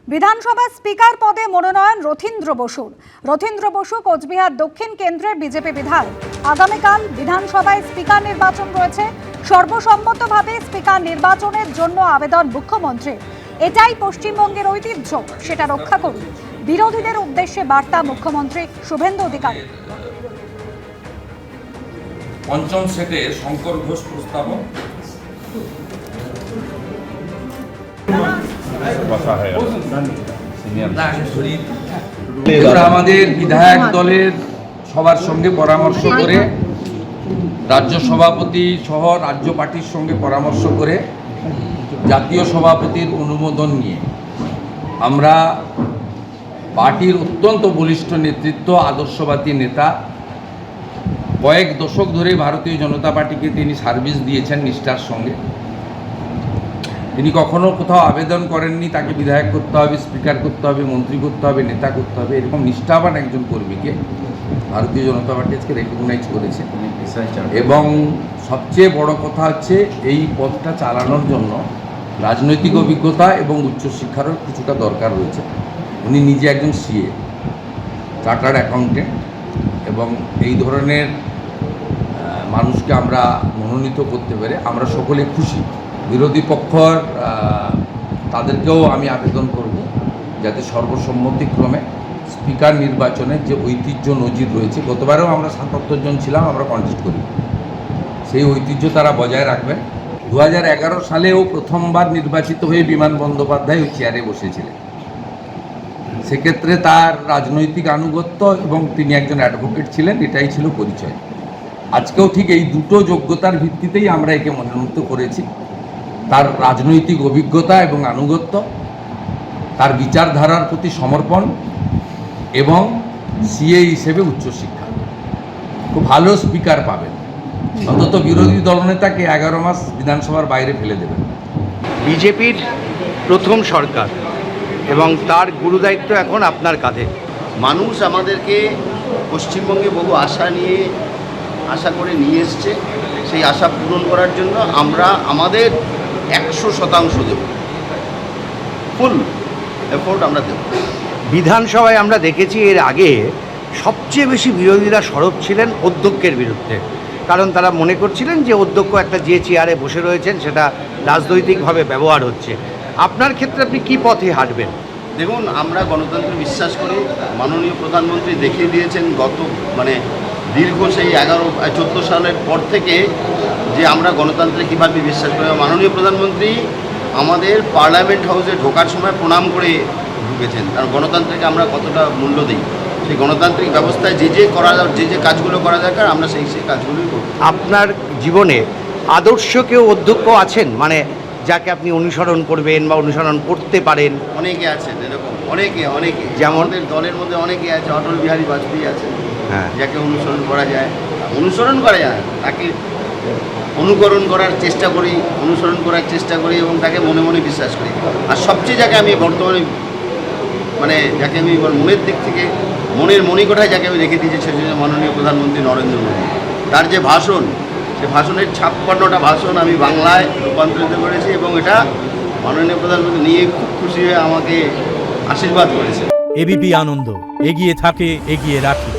বিধানসভা স্পিকার পদে মনোনয়ন রথীন্দ্র বসুর। রথীন্দ্র বসু কোচবিহার দক্ষিণ কেন্দ্রের বিজেপি বিধায়ক। আগামীকাল বিধানসভায় স্পিকার নির্বাচন রয়েছে। সর্বসম্মতভাবে স্পিকার নির্বাচনের জন্য আবেদন মুখ্যমন্ত্রীর। এটাই পশ্চিমবঙ্গের ঐতিহ্য, সেটা রক্ষা করুন। বিরোধীদের উদ্দেশ্যে বার্তা মুখ্যমন্ত্রী শুভেন্দু অধিকারী। পঞ্চম সেটে শঙ্কর ঘোষ প্রস্তাবক। আমাদের বিধায়ক দলের সবার সঙ্গে পরামর্শ করে, রাজ্য সভাপতি সহ রাজ্য পার্টির সঙ্গে পরামর্শ করে, জাতীয় সভাপতির অনুমোদন নিয়ে আমরা পার্টির অত্যন্ত বলিষ্ঠ নেতৃত্ব, আদর্শবাদী নেতা, কয়েক দশক ধরে ভারতীয় জনতা পার্টিকে তিনি সার্ভিস দিয়েছেন নিষ্ঠার সঙ্গে। তিনি কখনো কোথাও আবেদন করেননি তাকে বিধায়ক করতে হবে, স্পিকার করতে হবে, মন্ত্রী করতে হবে, নেতা করতে হবে। এরকম নিষ্ঠাবান একজন কর্মীকে ভারতীয় জনতা পার্টি আজকে রেকগনাইজ করেছে। এবং সবচেয়ে বড় কথা হচ্ছে এই পদটা চালানোর জন্য রাজনৈতিক অভিজ্ঞতা এবং উচ্চশিক্ষারও কিছুটা দরকার রয়েছে। উনি নিজে একজন সিএ, চার্টার্ড অ্যাকাউন্টেন্ট, এবং এই ধরনের মানুষকে আমরা মনোনীত করতে পেরে আমরা সকলে খুশি। বিরোধী পক্ষর তাদেরকেও আমি আবেদন করব যাতে সর্বসম্মতিক্রমে স্পিকার নির্বাচনের যে ঐতিহ্য নজির রয়েছে, গতবারেও আমরা ৭৭ জন ছিলাম, আমরা কন্টেস্ট করি, সেই ঐতিহ্য তারা বজায় রাখবেন। 2011 সালেও প্রথমবার নির্বাচিত হয়ে বিমান বন্দ্যোপাধ্যায় ওই চেয়ারে বসেছিলেন। সেক্ষেত্রে তার রাজনৈতিক আনুগত্য এবং তিনি একজন অ্যাডভোকেট ছিলেন, এটাই ছিল পরিচয়। আজকেও ঠিক এই দুটো যোগ্যতার ভিত্তিতেই আমরা একে মনোনীত করেছি। তার রাজনৈতিক অভিজ্ঞতা এবং আনুগত্য, তার বিচারধারার প্রতি সমর্পণ এবং সিএ হিসেবে উচ্চশিক্ষা। খুব ভালো স্পিকার পাবেন। অন্তত বিরোধী দলনেতাকে 11 মাস বিধানসভার বাইরে ফেলে দেবেন। বিজেপির প্রথম সরকার এবং তার গুরুদায়িত্ব এখন আপনার কাঁধে। মানুষ আমাদেরকে পশ্চিমবঙ্গে বহু আশা করে নিয়ে এসছে। সেই আশা পূরণ করার জন্য আমরা আমাদের 100% দেব, ফুল এফোর্ট আমরা দেব। বিধানসভায় আমরা দেখেছি এর আগে সবচেয়ে বেশি বিরোধীরা সরব ছিলেন অধ্যক্ষের বিরুদ্ধে, কারণ তারা মনে করছিলেন যে অধ্যক্ষ একটা যে চেয়ারে বসে রয়েছেন সেটা রাজনৈতিকভাবে ব্যবহার হচ্ছে। আপনার ক্ষেত্রে আপনি কী পথে হাঁটবেন? দেখুন, আমরা গণতন্ত্রে বিশ্বাস করি। মাননীয় প্রধানমন্ত্রী দেখিয়ে দিয়েছেন দীর্ঘ সেই 14 সালের পর থেকে যে আমরা গণতন্ত্রে কীভাবে বিশ্বাস করি। মাননীয় প্রধানমন্ত্রী আমাদের পার্লামেন্ট হাউসে ঢোকার সময় প্রণাম করে ঢুকেছেন। কারণ গণতন্ত্রকে আমরা কতটা মূল্য দিই। সেই গণতান্ত্রিক ব্যবস্থায় যে কাজগুলো করা দরকার আমরা সেই কাজগুলোই করি। আপনার জীবনে আদর্শ কেউ অধ্যক্ষ আছেন, মানে যাকে আপনি অনুসরণ করবেন বা অনুসরণ করতে পারেন? অনেকে আছেন এরকম, অনেকে যেমন আমাদের দলের মধ্যে অনেকে আছে। অটল বিহারী বাজপেয়ী আছেন, হ্যাঁ, যাকে অনুসরণ করা যায়, তাকে অনুকরণ করার চেষ্টা করি, অনুসরণ করার চেষ্টা করি এবং তাকে মনে মনে বিশ্বাস করি। আর সবচেয়ে যাকে আমি বর্তমানে যাকে আমি মনের দিক থেকে মনের মণিকোঠায় যাকে আমি রেখে দিয়েছি সেটা হচ্ছে মাননীয় প্রধানমন্ত্রী নরেন্দ্র মোদী। তার যে ভাষণ, সে ভাষণের 56টা ভাষণ আমি বাংলায় রূপান্তরিত করেছি এবং এটা মাননীয় প্রধানমন্ত্রী নিয়ে খুব খুশি হয়ে আমাকে আশীর্বাদ করেছে। এবিপি আনন্দ, এগিয়ে থাকে, এগিয়ে রাখে।